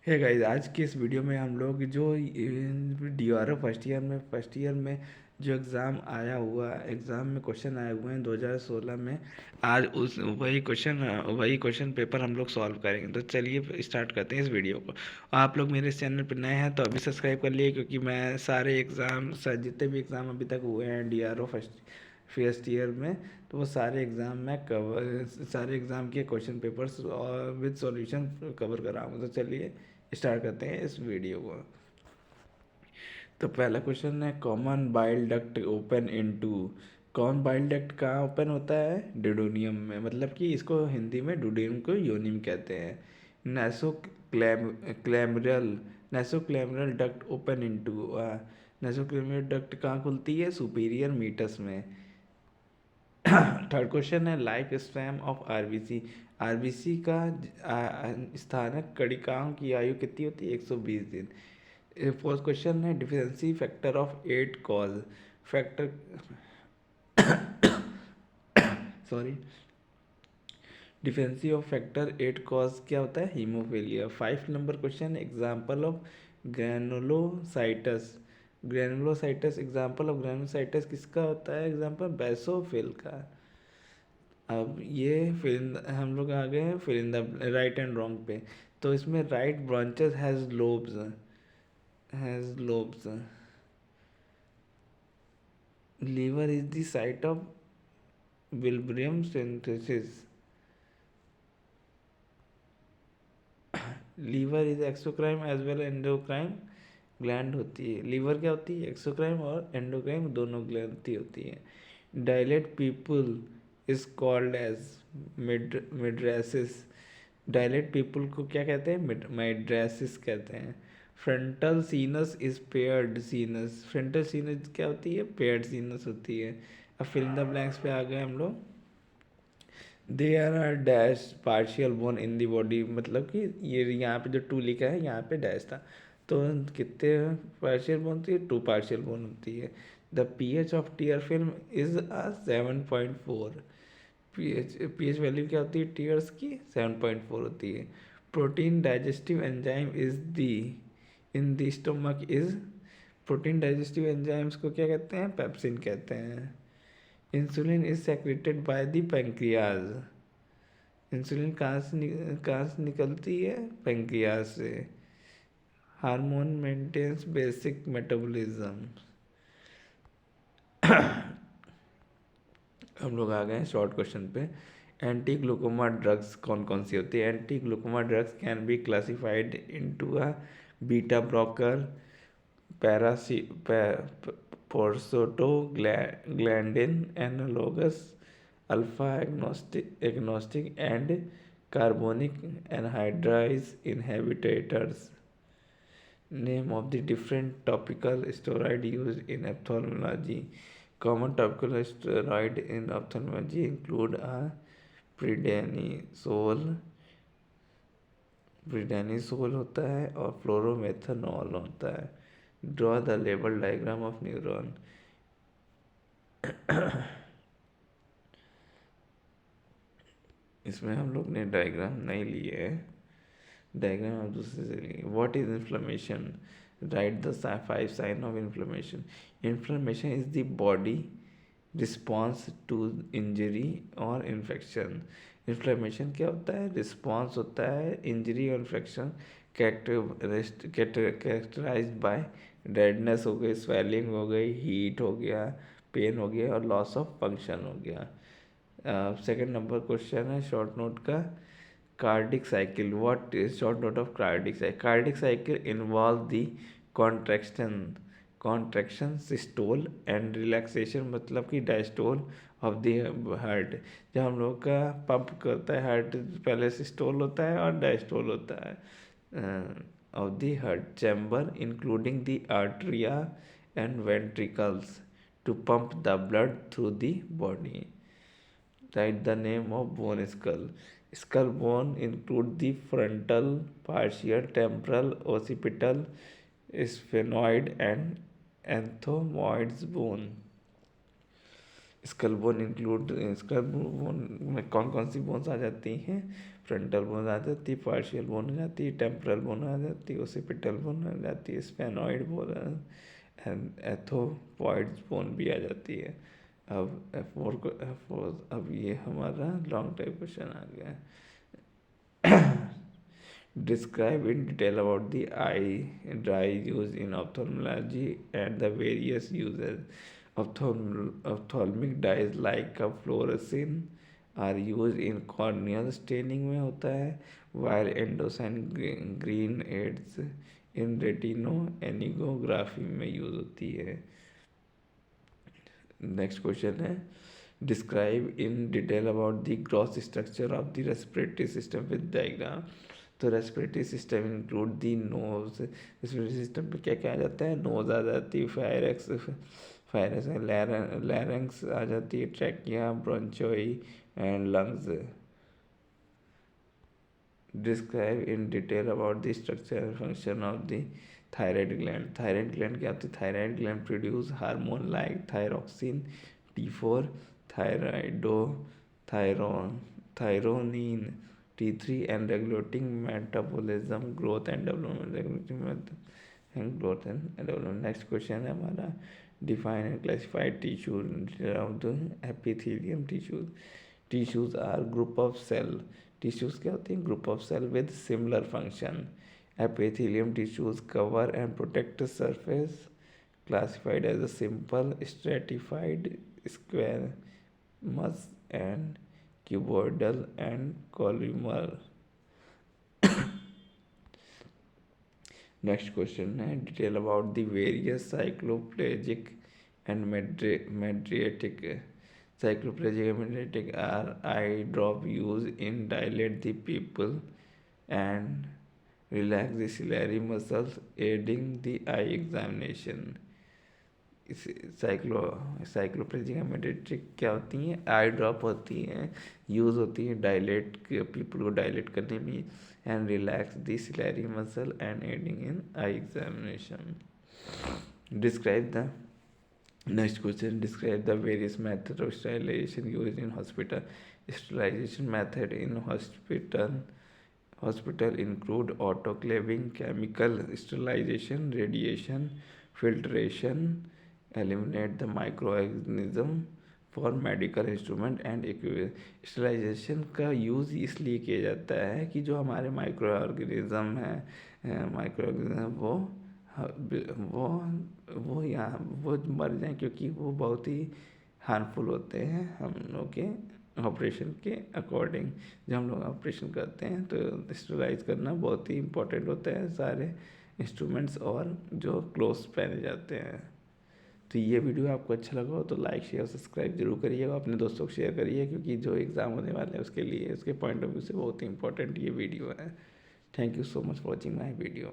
है गाइस, आज की इस वीडियो में हम लोग जो DRO फर्स्ट ईयर में जो एग्ज़ाम में क्वेश्चन आए हुए हैं 2016 में। आज उस वही क्वेश्चन पेपर हम लोग सॉल्व करेंगे। तो चलिए स्टार्ट करते हैं इस वीडियो को। आप लोग मेरे इस चैनल पर नए हैं तो अभी सब्सक्राइब कर लिए, क्योंकि मैं जितने भी एग्ज़ाम अभी तक हुए हैं DRO फर्स्ट ईयर में, तो वो सारे एग्ज़ाम के क्वेश्चन पेपर्स और विद सॉल्यूशन कवर कराऊंगा। तो चलिए स्टार्ट करते हैं इस वीडियो को। तो पहला क्वेश्चन है, common bile duct open into. Common bile duct कहाँ ओपन होता है? ड्यूडेनियम में, मतलब कि इसको हिंदी में ड्यूडेनियम को योनियम कहते हैं। Nasolacrimal nasolacrimal duct open into. Nasolacrimal duct कहाँ खुलती है? सुपीरियर मीटस में। थर्ड क्वेश्चन है, life span of RBC. RBC का स्थानक कणिकाओं की आयु कितनी होती है? 120 दिन। फोर्थ क्वेश्चन है, deficiency factor of 8 cause factor sorry deficiency of factor 8 cause क्या होता है? हीमोफीलिया। 5 नंबर question, example of granulocytes. Granulocytes किसका होता है एग्जाम्पल? बेसोफिल का। अब ये हम लोग आ गए हैं फिर in the right and wrong पे। तो इसमें right branches has lobes. Liver is the site of bilirubin synthesis. Liver is exocrine as well endocrine gland होती है। लीवर क्या होती है? एक्सोक्राइन और एंडोक्राइन दोनों ग्लैंड होती है। Dilate pupil is called as mydriasis. Dilate pupil को क्या कहते हैं? मिड्रेसिस कहते हैं। Frontal sinus is paired sinus. Frontal sinus क्या होती है? पेयर्ड सीनस होती है। अब फिल इन द ब्लैंक्स पे आ गए हम लोग। There are dash partial bone in the body, मतलब कि ये यहाँ पे जो टू लिखा है यहाँ पे डैश था। तो कितने पार्शियल बोन होती है? 2 पार्शियल बोन होती है। The pH of tear film is 7.4। PH value क्या होती है टीयर्स की? 7.4 होती है। Protein digestive enzyme is the in the stomach is. Protein digestive enzymes को क्या कहते हैं? पेप्सिन कहते हैं। Insulin is secreted by the pancreas. Insulin कहाँ से निकलती है? पेंक्रियाज से। Hormone maintains basic metabolism. हम लोग आ गए हैं शॉर्ट क्वेश्चन पे। एंटी ग्लूकोमा ड्रग्स कौन कौन सी होती है? Anti glaucoma drugs can be classified into a beta blocker, पैरासी prostaglandin analogues, alpha agonist and carbonic anhydrase inhibitors. Name of the different topical steroid used in ophthalmology. Common topical steroid in ophthalmology include a prednisone prednisone होता है और फ्लोरोमेथनॉल होता है। Draw the label diagram of neuron. इसमें हम लोग ने diagram नहीं लिए है, डायग्राम आप दूसरे से लेंगे। What is inflammation? Write the 5 sign of inflammation. Inflammation is the body response to injury और इन्फेक्शन। इन्फ्लेमेशन क्या होता है? रिस्पॉन्स होता है इंजरी और इन्फेक्शन। कैरेक्टराइज बाय रेडनेस हो गई, स्वेलिंग हो गई, हीट हो गया, पेन हो गया और लॉस ऑफ फंक्शन हो गया। सेकेंड नंबर क्वेश्चन है शॉर्ट नोट का, cardiac cycle. What is short note of cardiac cycle? Cardiac cycle involve the contraction systole and relaxation, मतलब कि डायस्टोल ऑफ द हार्ट। जब हम लोग का पंप करता है हार्ट, पहले सिस्टोल होता है और डायस्टोल होता है of the heart chamber including the atria and ventricles to pump the blood through the body. Write the name of bone skull. Skull bone include the frontal, partial, temporal, occipital, sphenoid and ethmoid's bone. Skull bone include, skull bone में कौन कौन सी bones आ जाती हैं? Frontal bone आ जाती है, partial bone आ जाती है, temporal bone आ जाती है, ओसिपिटल बोन आ जाती है, स्फेनॉइड बोन एंड एथोपॉइड बोन भी आ जाती है। अब F4 को F4, अब ये हमारा लॉन्ग टाइप क्वेश्चन आ गया है। Describe in detail about the eye dye used in ophthalmology and the various uses. Ophthalmic dyes like fluorescein are used in corneal staining में होता है, while endocyne green aids in retinopathy में use होती है। Next question है describe in detail about the gross structure of the respiratory system with diagram. तो respiratory system include the nose, respiratory system पे क्या क्या आ जाता है? नोज आ जाती है, फायरक्स लैरिंक्स आ जाती है, trachea, bronchi and lungs. Describe in detail about the structure and function of the thyroid gland. Thyroid gland क्या होती है? Thyroid gland produce hormone like thyroxine, T4, triiodothyronine, T3 and regulating metabolism, growth and development, and growth and development. Next question है हमारा define and classify tissues of the epithelium tissues. Tissues are group of cell. Tissues क्या होती हैं? Group of cell with similar function. Epithelium tissues cover and protect the surface, classified as a simple, stratified, squamous and cuboidal and columnar. Next question है detail about the various cycloplegic and mydriatic. Cycloplegic and mydriatic are eye drop use in dilate the pupil and relax the ciliary muscles aiding the eye examination. Cycloplegic and mydriatic क्या होती हैं? आई drop होती हैं, use होती है dilate pupil को dilate करने में and relax the ciliary muscle and aiding in eye examination. Describe the next question. Describe the various methods of sterilization used in hospital. Sterilization method in hospital include autoclaving, chemical sterilization, radiation, filtration, eliminate the microorganism for medical instrument and equipment. Sterilisation का use इसलिए किया जाता है कि जो हमारे micro organism वो मर जाएं, क्योंकि वो बहुत ही हार्मफुल होते हैं हम लोग के ऑपरेशन के अकॉर्डिंग। जब हम लोग ऑपरेशन करते हैं तो स्टरलाइज करना बहुत ही इम्पोर्टेंट होता है, सारे इंस्ट्रूमेंट्स और जो क्लोथ्स पहने जाते हैं। तो ये वीडियो आपको अच्छा लगा हो तो लाइक शेयर सब्सक्राइब जरूर करिएगा, अपने दोस्तों को शेयर करिए, क्योंकि जो एग्ज़ाम होने वाला है उसके लिए उसके पॉइंट ऑफ व्यू से बहुत ही इंपॉर्टेंट ये वीडियो है। Thank you so much for watching my video.